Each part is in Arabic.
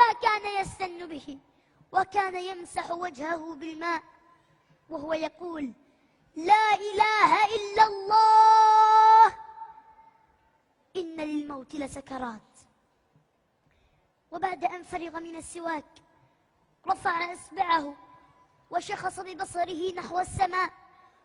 حتى كان يستن به، وكان يمسح وجهه بالماء وهو يقول: لا إله إلا الله، إن للموت لسكرات. وبعد أن فرغ من السواك رفع إصبعه وشخص ببصره نحو السماء،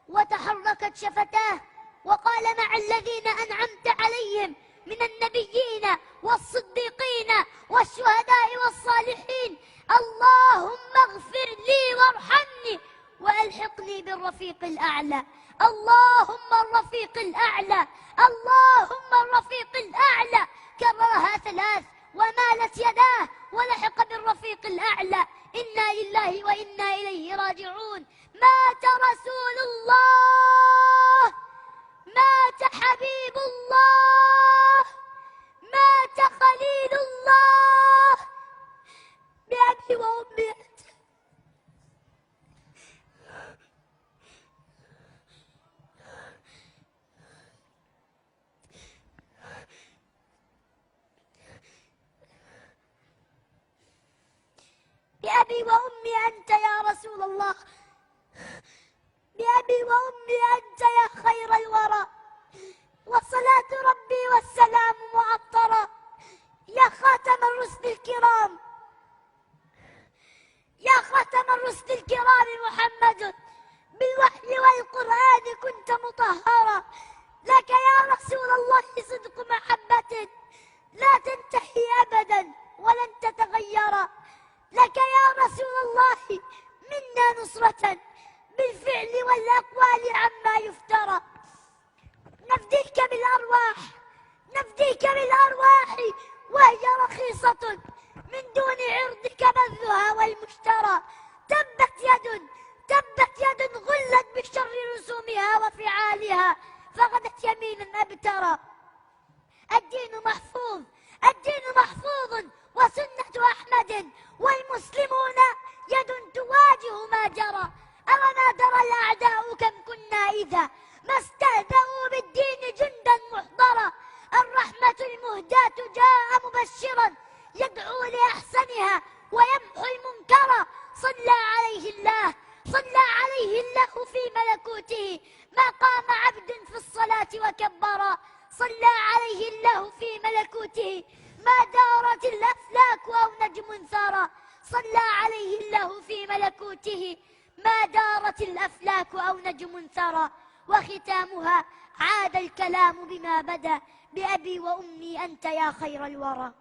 وتحركت شفتاه، وقال: مع الذين أنعمت عليهم من النبيين والصديقين والشهداء والصالحين، اللهم اغفر لي وارحمني وألحقني بالرفيق الأعلى. اللهم الرفيق الأعلى، اللهم الرفيق الأعلى. كررها 3 ومالت يداه ولحق بالرفيق الأعلى. إنا لله وإنا إليه راجعون. مات رسول الله، مات حبيب الله، مات خليل الله. بأبي وأمي بأبي وأمي أنت يا رسول الله، بأبي وأمي أنت يا خير الورى، وصلاة ربي والسلام معطرة يا خاتم الرسل الكرام، يا خاتم الرسل الكرام محمد، بالوحي والقرآن كنت مطهرا. لك يا رسول الله صدق محبة لا تنتهي أبدا ولن تتغير. لك يا رسول الله منا نصرة بالفعل والأقوال عما يفترى. نفديك بالأرواح، نفديك بالأرواح وهي رخيصة من دون عرضك بذلها والمشترى. تبت يد غلت بشر رسومها وفعالها، فغدت يمينا أبترى. الدين محفوظ، الدين محفوظ، وسنة أحمد والمسلمون يد تواجه ما جرى. أوما درى الأعداء كم كنا إذا ما استهزأوا بالدين جندا محضرا. الرحمة المهداة جاء مبشرا يدعو لأحسنها ويمحو المنكر. صلى عليه الله، صلى عليه الله في ملكوته ما قام عبد في الصلاة وكبرا. صلى عليه الله في ملكوته ما دارت الأفلاك أو نجم ثرى. صلى عليه الله في ملكوته ما دارت الأفلاك أو نجم ثرى. وختامها عاد الكلام بما بدا: بأبي وأمي أنت يا خير الورى.